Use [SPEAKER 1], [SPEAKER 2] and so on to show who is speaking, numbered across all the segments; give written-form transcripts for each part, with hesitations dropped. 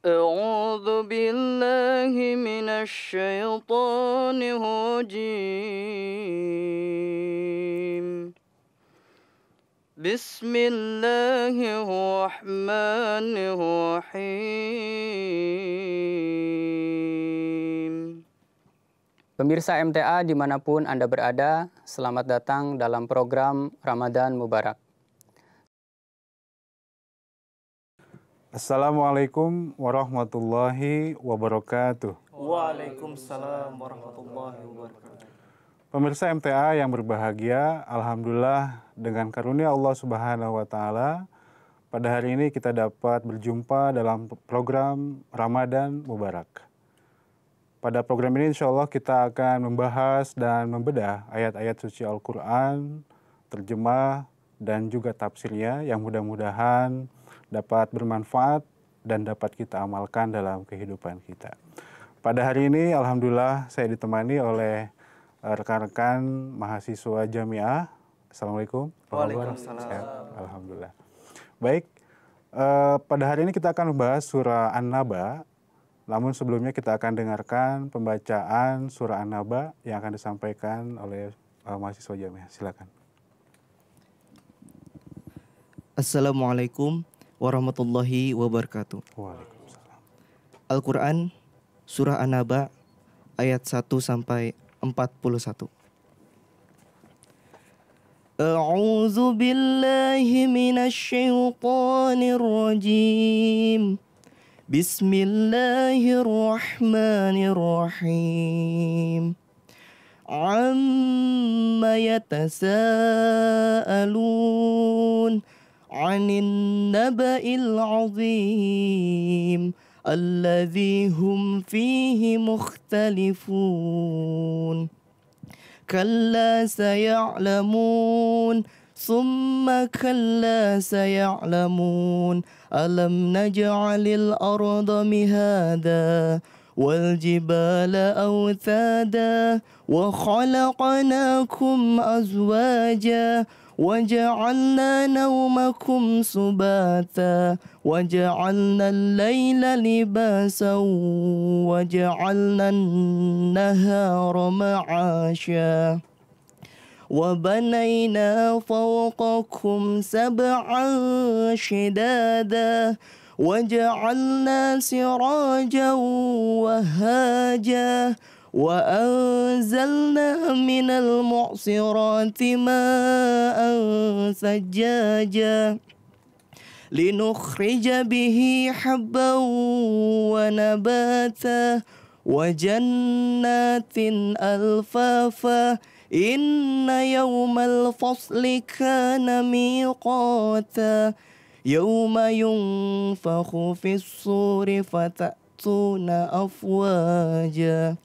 [SPEAKER 1] أعوذ بالله من الشيطان الرجيم. بسم الله الرحمن الرحيم.
[SPEAKER 2] Pemirsa MTA dimanapun Anda berada, selamat datang dalam program Ramadan Mubarak.
[SPEAKER 3] Assalamualaikum warahmatullahi wabarakatuh.
[SPEAKER 4] Waalaikumsalam warahmatullahi wabarakatuh.
[SPEAKER 3] Pemirsa MTA yang berbahagia, alhamdulillah dengan karunia Allah Subhanahu wa taala, pada hari ini kita dapat berjumpa dalam program Ramadan Mubarak. Pada program ini insya Allah kita akan membahas dan membedah ayat-ayat suci Al-Quran, terjemah dan juga tafsirnya yang mudah-mudahan dapat bermanfaat dan dapat kita amalkan dalam kehidupan kita. Pada hari ini alhamdulillah saya ditemani oleh rekan-rekan mahasiswa Jamiah. Assalamualaikum.
[SPEAKER 4] Waalaikumsalam.
[SPEAKER 3] Alhamdulillah. Baik, pada hari ini kita akan membahas surah An-Naba. Namun sebelumnya kita akan dengarkan pembacaan surah An-Naba yang akan disampaikan oleh mahasiswa Jamiah. Silakan.
[SPEAKER 4] Assalamualaikum warahmatullahi wabarakatuh.
[SPEAKER 3] Waalaikumsalam.
[SPEAKER 4] Al-Quran surah An-Naba ayat 1 sampai 41. A'udzu billahi minasy syaithanir rajim. Bismillahirrahmanirrahim. Amma yatasaalun 'anil naba'il 'azim alladzi hum fihi mukhtalifun. Kalla saya'lamun summa kalla saya'lamun alam naj'alil arda mihada wal jibala awthada wa khalaqnakum azwaja وجعلنا نومكم سباتا وجعلنا الليل لباسا وجعلنا النهار معاشا وبنينا فوقكم سبعا شدادا وجعلنا سراجا وهاجا وأنزلنا من المعصرات ماء ثجاجا لنخرج به حبا ونباتا وجنات ألفافا إن يوم الفصل كان ميقاتا يوم ينفخ في الصور فتأتون أفواجا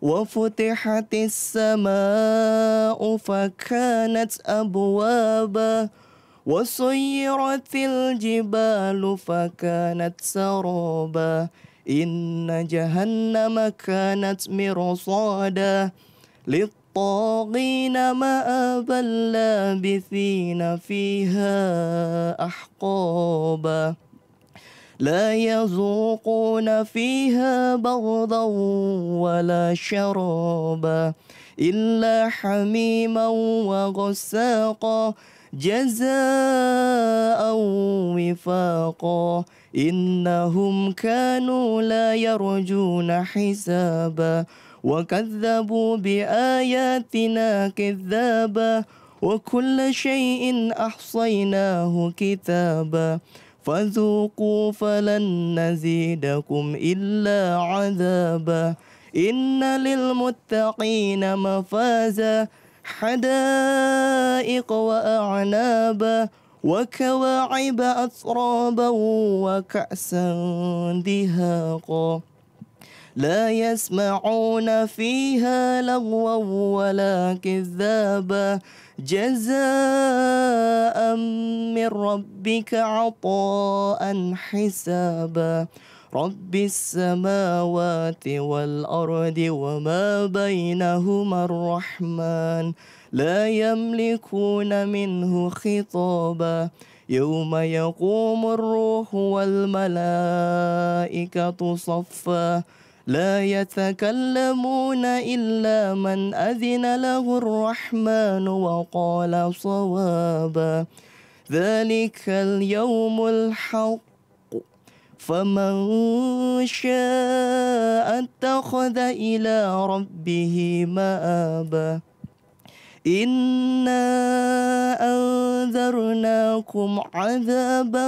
[SPEAKER 4] وفتحت السماء فكانت أبوابا وسيرت الجبال فكانت سرابا إن جهنم كانت مرصادا للطاغين مآبا لابثين فيها أحقابا لا يذوقون فيها بردا ولا شرابا إلا حميما وغساقا جزاء وفاقا إنهم كانوا لا يرجون حسابا وكذبوا بآياتنا كذابا وكل شيء أحصيناه كتابا فذوقوا فلن نزيدكم إلا عذابا إن للمتقين مفازا حدائق وأعنابا وكواعب أترابا وكأسا دهاقا لا يسمعون فيها لغوا ولا كذابا جزاء من ربك عطاء حسابا رب السماوات والأرض وما بينهما الرحمن لا يملكون منه خطابا يوم يقوم الروح والملائكة صفا لا يتكلمون إلا من أذن له الرحمن وقال صوابا ذلك اليوم الحق فمن شاء اتخذ إلى ربه مآبا إنا أنذرناكم عذابا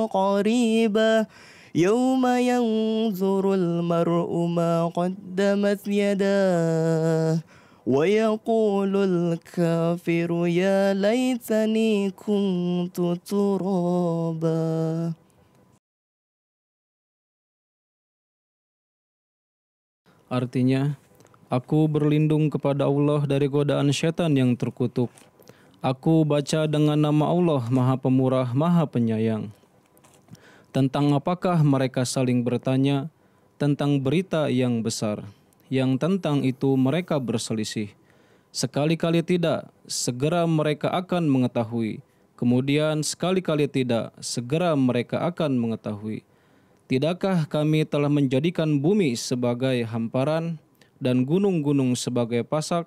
[SPEAKER 4] قريبا يوم ينظر المرء ما قدمت يداه ويقول الكافر يا ليتني كنت ترابا.
[SPEAKER 5] Artinya, aku berlindung kepada Allah dari godaan syaitan yang terkutuk. Aku baca dengan nama Allah Maha Pemurah, Maha Penyayang. Tentang apakah mereka saling bertanya? Tentang berita yang besar, yang tentang itu mereka berselisih. Sekali-kali tidak, segera mereka akan mengetahui. Kemudian sekali-kali tidak, segera mereka akan mengetahui. Tidakkah kami telah menjadikan bumi sebagai hamparan dan gunung-gunung sebagai pasak,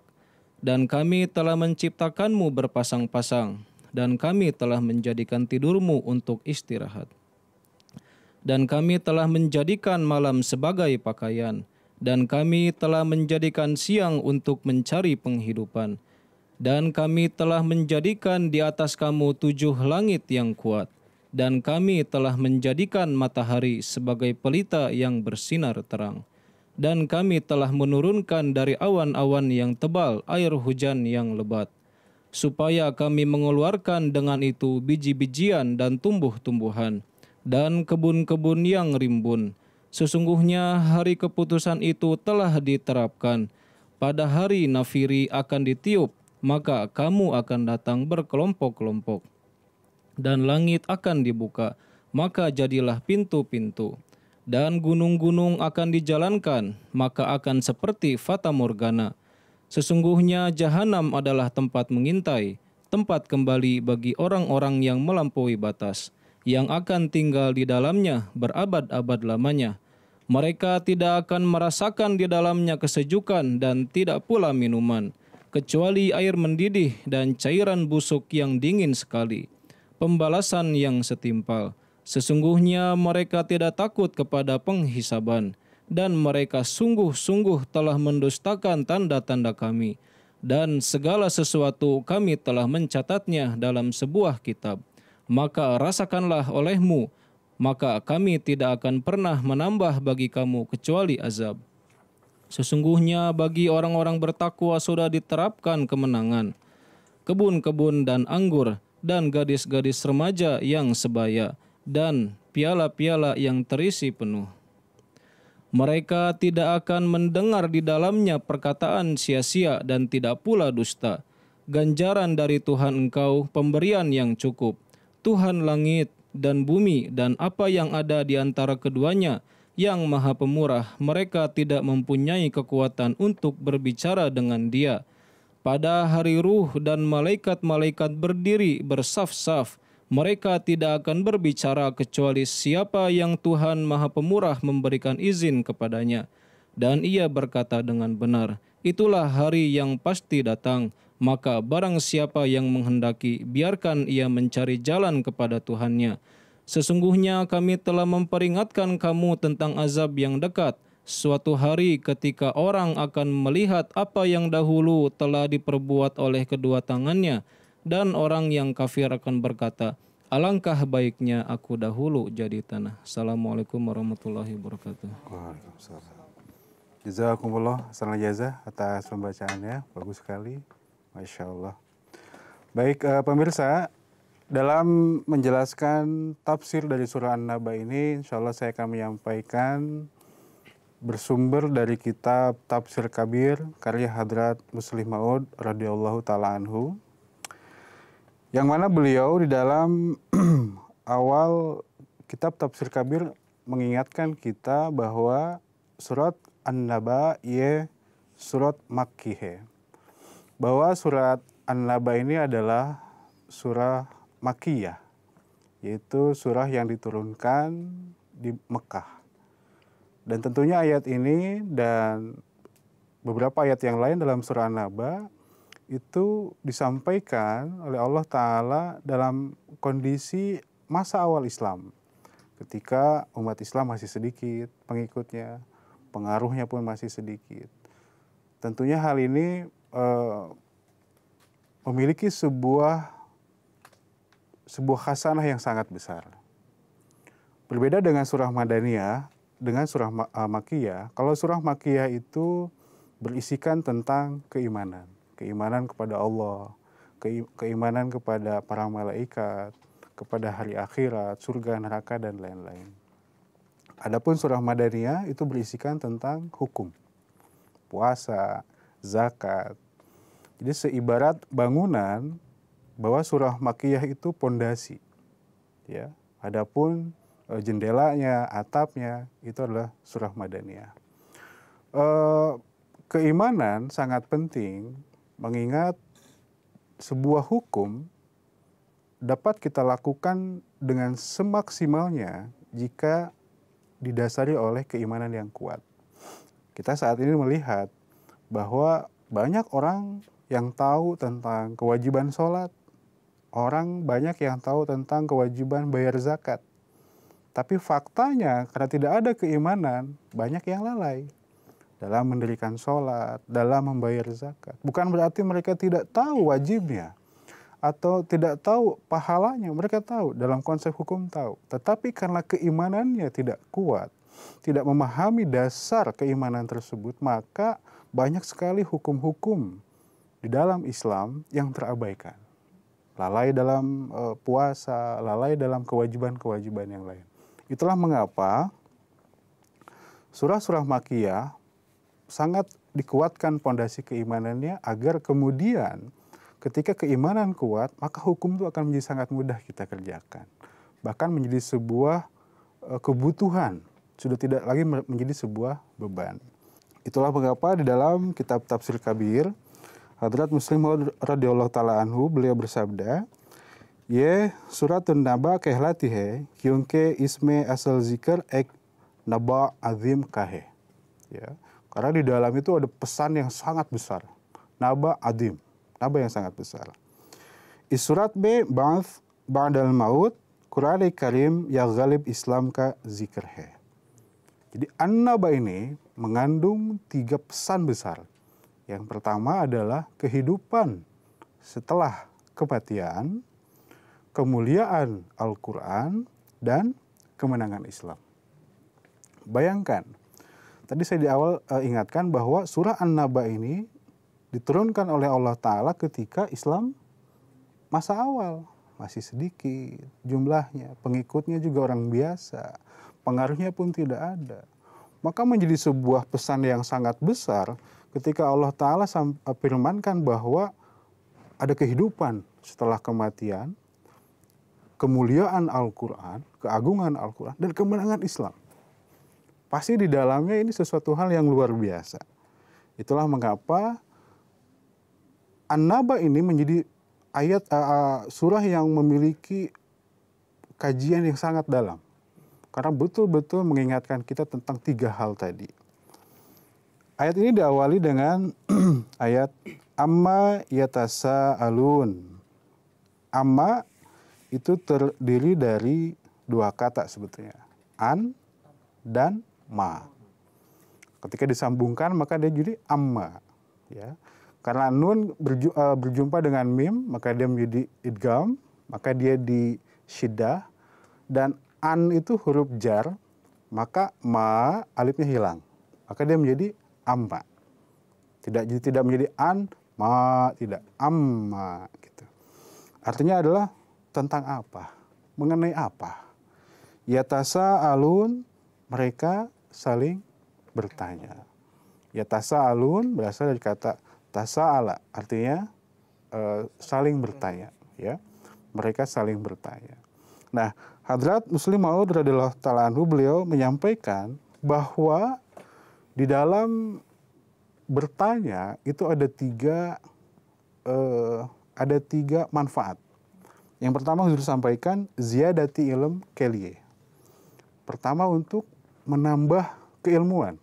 [SPEAKER 5] dan kami telah menciptakanmu berpasang-pasang, dan kami telah menjadikan tidurmu untuk istirahat. Dan kami telah menjadikan malam sebagai pakaian, dan kami telah menjadikan siang untuk mencari penghidupan. Dan kami telah menjadikan di atas kamu 7 langit yang kuat. Dan kami telah menjadikan matahari sebagai pelita yang bersinar terang. Dan kami telah menurunkan dari awan-awan yang tebal air hujan yang lebat, supaya kami mengeluarkan dengan itu biji-bijian dan tumbuh-tumbuhan, dan kebun-kebun yang rimbun. Sesungguhnya hari keputusan itu telah diterapkan. Pada hari nafiri akan ditiup, maka kamu akan datang berkelompok-kelompok. Dan langit akan dibuka, maka jadilah pintu-pintu. Dan gunung-gunung akan dijalankan, maka akan seperti fata morgana. Sesungguhnya jahanam adalah tempat mengintai, tempat kembali bagi orang-orang yang melampaui batas, yang akan tinggal di dalamnya berabad-abad lamanya. Mereka tidak akan merasakan di dalamnya kesejukan dan tidak pula minuman, kecuali air mendidih dan cairan busuk yang dingin sekali. Pembalasan yang setimpal. Sesungguhnya mereka tidak takut kepada penghisaban, dan mereka sungguh-sungguh telah mendustakan tanda-tanda kami, dan segala sesuatu kami telah mencatatnya dalam sebuah kitab. Maka rasakanlah olehmu, maka kami tidak akan pernah menambah bagi kamu kecuali azab. Sesungguhnya bagi orang-orang bertakwa sudah diterapkan kemenangan, kebun-kebun dan anggur, dan gadis-gadis remaja yang sebaya, dan piala-piala yang terisi penuh. Mereka tidak akan mendengar di dalamnya perkataan sia-sia dan tidak pula dusta. Ganjaran dari Tuhan engkau, pemberian yang cukup. Tuhan langit dan bumi dan apa yang ada di antara keduanya, yang Maha Pemurah, mereka tidak mempunyai kekuatan untuk berbicara dengan Dia. Pada hari ruh dan malaikat-malaikat berdiri bersaf-saf, mereka tidak akan berbicara kecuali siapa yang Tuhan Maha Pemurah memberikan izin kepadanya. Dan ia berkata dengan benar, itulah hari yang pasti datang, maka barang siapa yang menghendaki, biarkan ia mencari jalan kepada Tuhannya. Sesungguhnya kami telah memperingatkan kamu tentang azab yang dekat, suatu hari ketika orang akan melihat apa yang dahulu telah diperbuat oleh kedua tangannya, dan orang yang kafir akan berkata, alangkah baiknya aku dahulu jadi tanah. Assalamualaikum warahmatullahi wabarakatuh.
[SPEAKER 3] Waalaikumsalam. Jazakumullah khairan jazaa atas pembacaannya, bagus sekali, Masya Allah. Baik pemirsa, dalam menjelaskan tafsir dari surah An-Naba ini, insya Allah saya akan menyampaikan bersumber dari kitab Tafsir Kabir karya Hadrat Muslim Maud radhiyallahu taala anhu, yang mana beliau di dalam awal kitab Tafsir Kabir mengingatkan kita bahwa surat An-Naba ia surat Makkiyah, bahwa surat An-Naba ini adalah surah Makkiyah, yaitu surah yang diturunkan di Mekah. Dan tentunya ayat ini dan beberapa ayat yang lain dalam surah An-Naba itu disampaikan oleh Allah Ta'ala dalam kondisi masa awal Islam. Ketika umat Islam masih sedikit pengikutnya, pengaruhnya pun masih sedikit. Tentunya hal ini memiliki sebuah khasanah yang sangat besar. Berbeda dengan surah Madaniyah, dengan surah Makkiyah. Kalau surah Makkiyah itu berisikan tentang keimanan. Keimanan kepada Allah, keimanan kepada para malaikat, kepada hari akhirat, surga, neraka, dan lain-lain. Adapun surah Madaniyah itu berisikan tentang hukum, puasa, zakat. Jadi seibarat bangunan, bahwa surah Makkiyah itu pondasi. Ya. Adapun jendelanya, atapnya, itu adalah surah Madaniyah. Keimanan sangat penting, mengingat sebuah hukum dapat kita lakukan dengan semaksimalnya jika didasari oleh keimanan yang kuat. Kita saat ini melihat bahwa banyak orang yang tahu tentang kewajiban sholat, orang banyak yang tahu tentang kewajiban bayar zakat. Tapi faktanya karena tidak ada keimanan, banyak yang lalai dalam mendirikan sholat, dalam membayar zakat. Bukan berarti mereka tidak tahu wajibnya atau tidak tahu pahalanya. Mereka tahu, dalam konsep hukum tahu. Tetapi karena keimanannya tidak kuat, tidak memahami dasar keimanan tersebut, maka banyak sekali hukum-hukum di dalam Islam yang terabaikan. Lalai dalam puasa, lalai dalam kewajiban-kewajiban yang lain. Itulah mengapa surah-surah Makkiyah sangat dikuatkan pondasi keimanannya agar kemudian ketika keimanan kuat, maka hukum itu akan menjadi sangat mudah kita kerjakan. Bahkan menjadi sebuah kebutuhan, sudah tidak lagi menjadi sebuah beban. Itulah mengapa di dalam kitab Tafsir Kabir, Hadrat Muslim Maud radhiyallahu taala anhu, beliau bersabda, "Ye suratun naba kehlatihe, kyunke isme asal zikr ek naba azim kahe." Ya, karena di dalam itu ada pesan yang sangat besar. Naba azim, naba yang sangat besar. Isurat be ba'dal maut, Qur'an Karim ya ghalib Islam ka zikr he. Jadi An-Naba ini mengandung 3 pesan besar. Yang pertama adalah kehidupan setelah kematian, kemuliaan Al-Quran, dan kemenangan Islam. Bayangkan, tadi saya di awal ingatkan bahwa surah An-Naba ini diturunkan oleh Allah Ta'ala ketika Islam masa awal. Masih sedikit jumlahnya, pengikutnya juga orang biasa, pengaruhnya pun tidak ada. Maka menjadi sebuah pesan yang sangat besar ketika Allah Ta'ala firmankan bahwa ada kehidupan setelah kematian, kemuliaan Al-Quran, keagungan Al-Quran, dan kemenangan Islam. Pasti di dalamnya ini sesuatu hal yang luar biasa. Itulah mengapa An-Naba ini menjadi ayat surah yang memiliki kajian yang sangat dalam. Karena betul-betul mengingatkan kita tentang 3 hal tadi. Ayat ini diawali dengan ayat Amma yatasa'alun. Amma itu terdiri dari 2 kata sebetulnya. An dan ma. Ketika disambungkan maka dia jadi amma. Ya. Karena nun berjumpa dengan mim, maka dia menjadi idgham, maka dia di syiddah. Dan an itu huruf jar, maka ma alifnya hilang. Maka dia menjadi amma. Tidak menjadi an, ma, tidak, amma gitu. Artinya adalah tentang apa? Mengenai apa? Yatasa'alun, mereka saling bertanya. Yatasa'alun berasal dari kata tasa'ala, artinya saling bertanya, ya. Mereka saling bertanya. Nah, Hadrat Muslim Maud radhiyallahu taala anhu, beliau menyampaikan bahwa di dalam bertanya itu ada tiga manfaat. Yang pertama Huzur sampaikan ziyadati ilm kelie. Pertama untuk menambah keilmuan.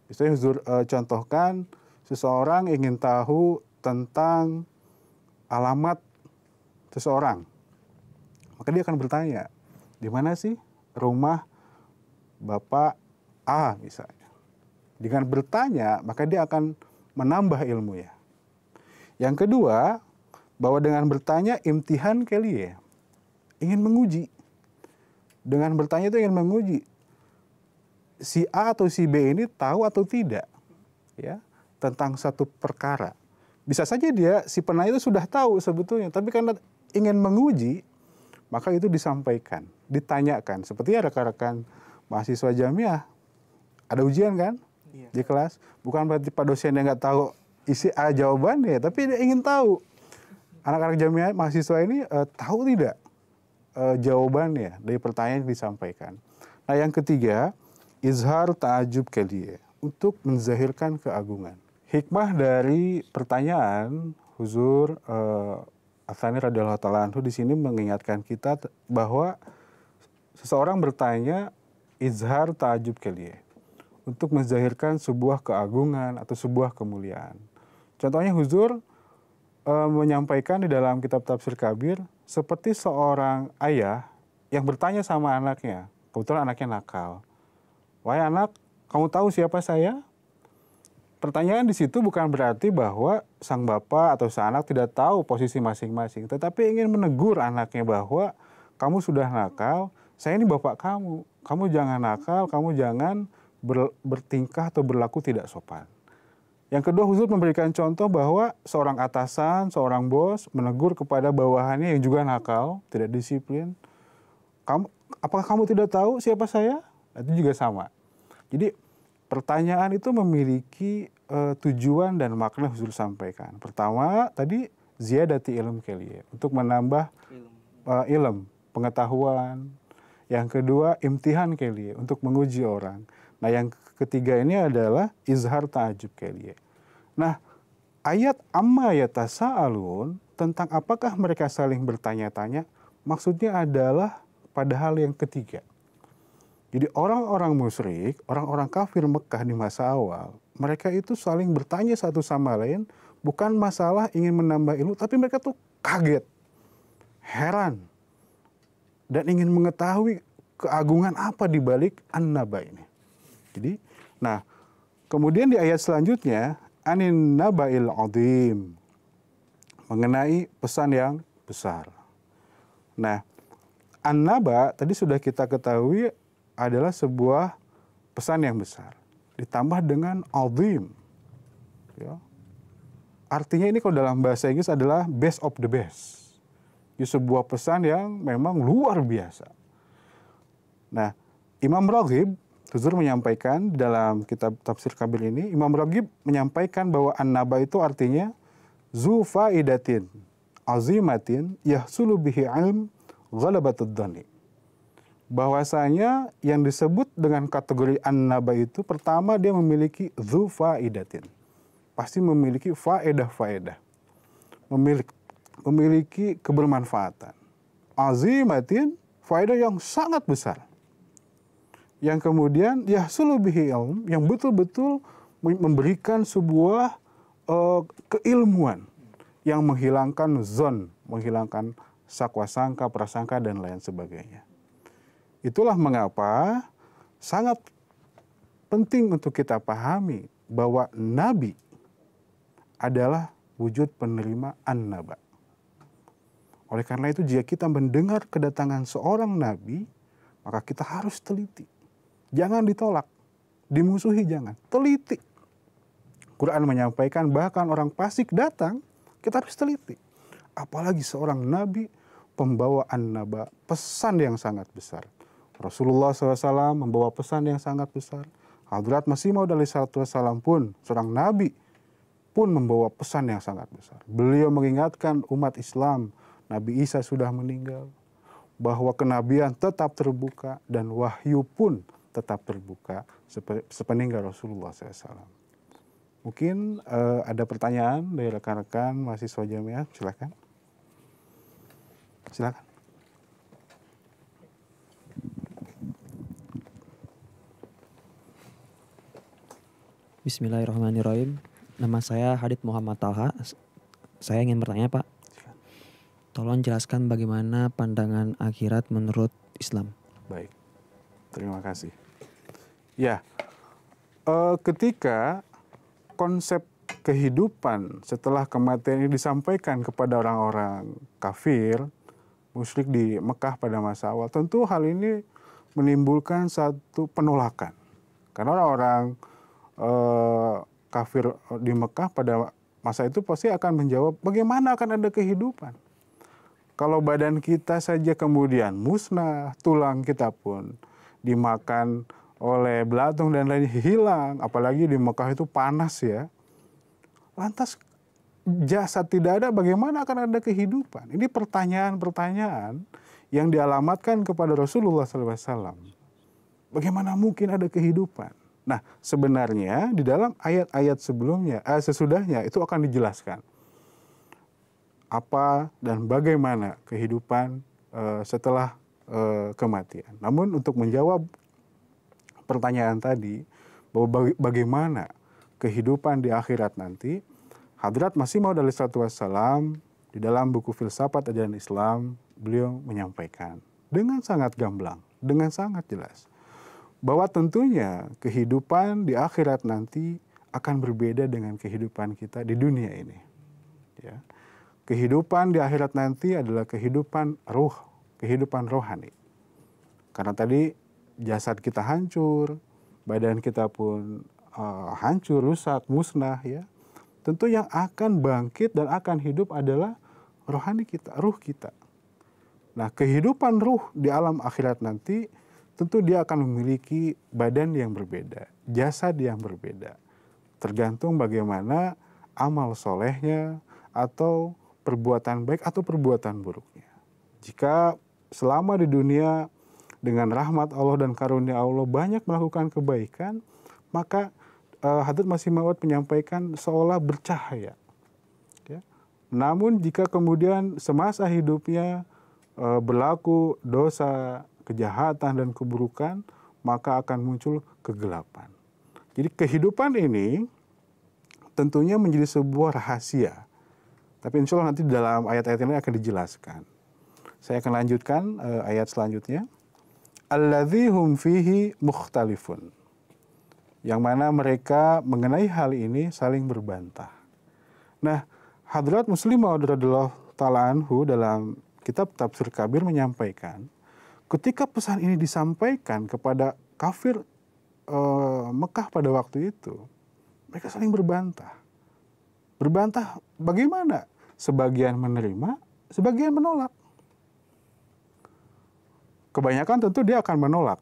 [SPEAKER 3] Misalnya Huzur contohkan seseorang ingin tahu tentang alamat seseorang. Maka dia akan bertanya, di mana sih rumah Bapak A misalnya. Dengan bertanya, maka dia akan menambah ilmunya. Yang kedua, bahwa dengan bertanya imtihan kelie, ingin menguji. Dengan bertanya itu ingin menguji si A atau si B ini tahu atau tidak ya tentang satu perkara. Bisa saja dia si penanya itu sudah tahu sebetulnya, tapi karena ingin menguji, maka itu disampaikan, ditanyakan. Seperti rekan-rekan mahasiswa jamiah, ada ujian kan di kelas, bukan berarti Pak dosennya nggak tahu isi A jawabannya, tapi dia ingin tahu anak-anak jamiah mahasiswa ini tahu tidak jawabannya dari pertanyaan yang disampaikan. Nah yang ketiga, izhar ta'ajub kelie, untuk menzahirkan keagungan. Hikmah dari pertanyaan Huzur Atsani radhiyallahu ta'ala anhu di sini mengingatkan kita bahwa seseorang bertanya izhar ta'ajub kelie, untuk menzahirkan sebuah keagungan atau sebuah kemuliaan. Contohnya Huzur menyampaikan di dalam kitab Tafsir Kabir seperti seorang ayah yang bertanya sama anaknya, kebetulan anaknya nakal. Wahai anak, kamu tahu siapa saya? Pertanyaan di situ bukan berarti bahwa sang bapak atau sang anak tidak tahu posisi masing-masing, tetapi ingin menegur anaknya bahwa kamu sudah nakal, saya ini bapak kamu. Kamu jangan nakal, kamu jangan bertingkah atau berlaku tidak sopan. Yang kedua, Huzur memberikan contoh bahwa seorang atasan, seorang bos menegur kepada bawahannya yang juga nakal, tidak disiplin. Apakah kamu tidak tahu siapa saya? Itu juga sama. Jadi pertanyaan itu memiliki tujuan dan makna Huzur sampaikan. Pertama, tadi ziyadati ilm kelie, untuk menambah ilm, pengetahuan. Yang kedua, imtihan kelie, untuk menguji orang. Nah yang ketiga ini adalah izhar ta'ajub kelie. Nah, ayat amma yatasa'alun, tentang apakah mereka saling bertanya-tanya, maksudnya adalah pada hal yang ketiga. Jadi orang-orang musyrik, orang-orang kafir Mekah di masa awal, mereka itu saling bertanya satu sama lain, bukan masalah ingin menambah ilmu, tapi mereka tuh kaget, heran, dan ingin mengetahui keagungan apa di balik an-naba ini. Jadi, nah, kemudian di ayat selanjutnya, anin naba'il azim, mengenai pesan yang besar. Nah, an-naba tadi sudah kita ketahui adalah sebuah pesan yang besar, ditambah dengan azim. Ya. Artinya ini kalau dalam bahasa Inggris adalah best of the best. Ini sebuah pesan yang memang luar biasa. Nah, Imam Raghib Huzur menyampaikan dalam kitab Tafsir Kabir ini, Imam Raghib menyampaikan bahwa an-naba itu artinya zu faidatin azimatin yahsulu bihi ilm ghalabatud dhani. Bahwasanya yang disebut dengan kategori an-naba itu, pertama dia memiliki zu faidatin, pasti memiliki faedah-faedah, memiliki kebermanfaatan. Azimatin, faedah yang sangat besar. Yang kemudian yahsulu bihi ilm, yang betul-betul memberikan sebuah keilmuan yang menghilangkan zon, menghilangkan sakwa sangka, prasangka dan lain sebagainya. Itulah mengapa sangat penting untuk kita pahami bahwa nabi adalah wujud penerima an-naba. Oleh karena itu jika kita mendengar kedatangan seorang nabi, maka kita harus teliti. Jangan ditolak, dimusuhi jangan, teliti. Quran menyampaikan bahkan orang fasik datang, kita harus teliti. Apalagi seorang nabi pembawa an-naba, pesan yang sangat besar. Rasulullah SAW membawa pesan yang sangat besar. Hadrat Masih Maud alaihissalam pun, seorang nabi pun membawa pesan yang sangat besar. Beliau mengingatkan umat Islam, Nabi Isa sudah meninggal, bahwa kenabian tetap terbuka dan wahyu pun tetap terbuka sepeninggal Rasulullah SAW. Mungkin ada pertanyaan dari rekan-rekan mahasiswa jamiah, silakan. Silakan.
[SPEAKER 6] Bismillahirrahmanirrahim. Nama saya Hadid Muhammad Talha. Saya ingin bertanya, Pak. Tolong jelaskan bagaimana pandangan akhirat menurut Islam.
[SPEAKER 3] Baik, terima kasih. Ya, ketika konsep kehidupan setelah kematian ini disampaikan kepada orang-orang kafir, musyrik di Mekah pada masa awal, tentu hal ini menimbulkan satu penolakan. Karena orang-orang kafir di Mekah pada masa itu pasti akan menjawab, bagaimana akan ada kehidupan? Kalau badan kita saja kemudian musnah, tulang kita pun dimakan oleh belatung dan lainnya hilang, apalagi di Mekah itu panas ya. Lantas jasad tidak ada, bagaimana akan ada kehidupan? Ini pertanyaan-pertanyaan yang dialamatkan kepada Rasulullah SAW. Bagaimana mungkin ada kehidupan? Nah, sebenarnya di dalam ayat-ayat sesudahnya itu akan dijelaskan apa dan bagaimana kehidupan setelah kematian. Namun untuk menjawab pertanyaan tadi bahwa bagaimana kehidupan di akhirat nanti, Hadrat Masih Maud alaihi salatu wassalam di dalam buku Filsafat Ajaran Islam beliau menyampaikan dengan sangat gamblang, dengan sangat jelas, bahwa tentunya kehidupan di akhirat nanti akan berbeda dengan kehidupan kita di dunia ini. Ya. Kehidupan di akhirat nanti adalah kehidupan ruh, kehidupan rohani. Karena tadi jasad kita hancur, badan kita pun hancur, rusak, musnah ya. Tentu yang akan bangkit dan akan hidup adalah rohani kita, ruh kita. Nah, kehidupan ruh di alam akhirat nanti tentu dia akan memiliki badan yang berbeda, jasad yang berbeda. Tergantung bagaimana amal solehnya atau perbuatan baik atau perbuatan buruknya. Jika selama di dunia dengan rahmat Allah dan karunia Allah banyak melakukan kebaikan, maka Hadrat Masih Maud menyampaikan seolah bercahaya. Ya. Namun jika kemudian semasa hidupnya berlaku dosa, kejahatan dan keburukan, maka akan muncul kegelapan. Jadi kehidupan ini tentunya menjadi sebuah rahasia. Tapi insya Allah nanti dalam ayat-ayat ini akan dijelaskan. Saya akan lanjutkan ayat selanjutnya. Alladzi hum fihi mukhtalifun. Yang mana mereka mengenai hal ini saling berbantah. Nah, Hadrat Muslim Maud radhiyallahu ta'ala anhu dalam kitab Tafsir Kabir menyampaikan, ketika pesan ini disampaikan kepada kafir Mekah pada waktu itu, mereka saling berbantah. Berbantah bagaimana? Sebagian menerima, sebagian menolak. Kebanyakan tentu dia akan menolak.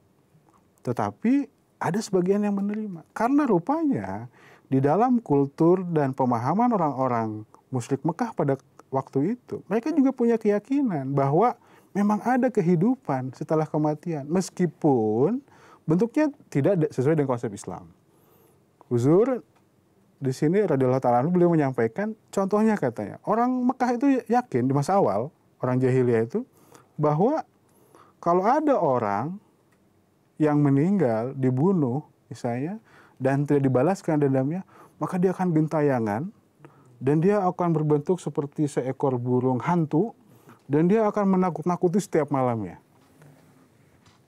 [SPEAKER 3] Tetapi ada sebagian yang menerima. Karena rupanya di dalam kultur dan pemahaman orang-orang musyrik Mekah pada waktu itu, mereka juga punya keyakinan bahwa memang ada kehidupan setelah kematian, meskipun bentuknya tidak sesuai dengan konsep Islam. Huzur di sini radhiyallahu ta'ala anhu beliau menyampaikan, contohnya katanya, orang Mekah itu yakin di masa awal, orang jahiliyah itu, bahwa kalau ada orang yang meninggal, dibunuh misalnya, dan tidak dibalaskan dendamnya, maka dia akan gentayangan, dan dia akan berbentuk seperti seekor burung hantu, dan dia akan menakut-nakuti setiap malamnya.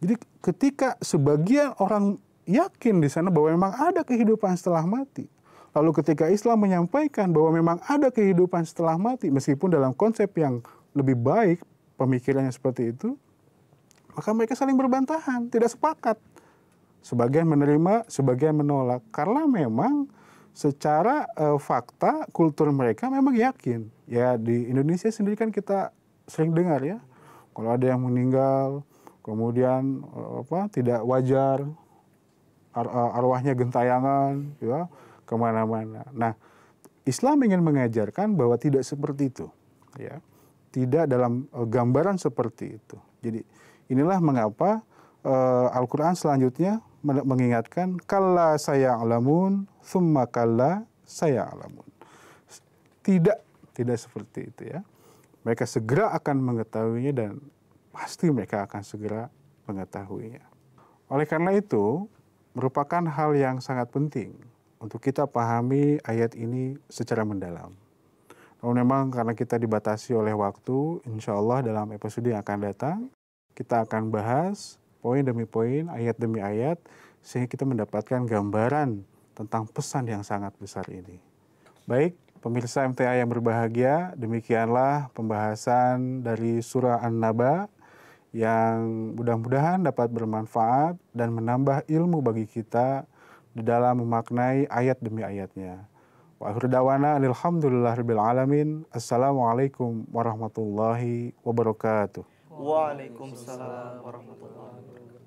[SPEAKER 3] Jadi ketika sebagian orang yakin di sana bahwa memang ada kehidupan setelah mati, lalu ketika Islam menyampaikan bahwa memang ada kehidupan setelah mati, meskipun dalam konsep yang lebih baik pemikirannya seperti itu, maka mereka saling berbantahan, tidak sepakat. Sebagian menerima, sebagian menolak, karena memang secara fakta kultur mereka memang yakin. Ya di Indonesia sendiri kan kita sering dengar ya, kalau ada yang meninggal, kemudian tidak wajar, arwahnya gentayangan, ya, kemana-mana. Nah, Islam ingin mengajarkan bahwa tidak seperti itu, ya, tidak dalam gambaran seperti itu. Jadi inilah mengapa Al-Quran selanjutnya mengingatkan kalla saya'lamun tsumma kalla saya'lamun. Tidak seperti itu ya. Mereka segera akan mengetahuinya dan pasti mereka akan segera mengetahuinya. Oleh karena itu, merupakan hal yang sangat penting untuk kita pahami ayat ini secara mendalam. Namun memang karena kita dibatasi oleh waktu, insya Allah dalam episode yang akan datang, kita akan bahas poin demi poin, ayat demi ayat, sehingga kita mendapatkan gambaran tentang pesan yang sangat besar ini. Baik, pemirsa MTA yang berbahagia, demikianlah pembahasan dari surah An-Naba yang mudah-mudahan dapat bermanfaat dan menambah ilmu bagi kita di dalam memaknai ayat demi ayatnya. Wa akhiru da'wana alhamdulillahirabbil alamin. Assalamualaikum warahmatullahi wabarakatuh.
[SPEAKER 4] Waalaikumsalam warahmatullahi wabarakatuh.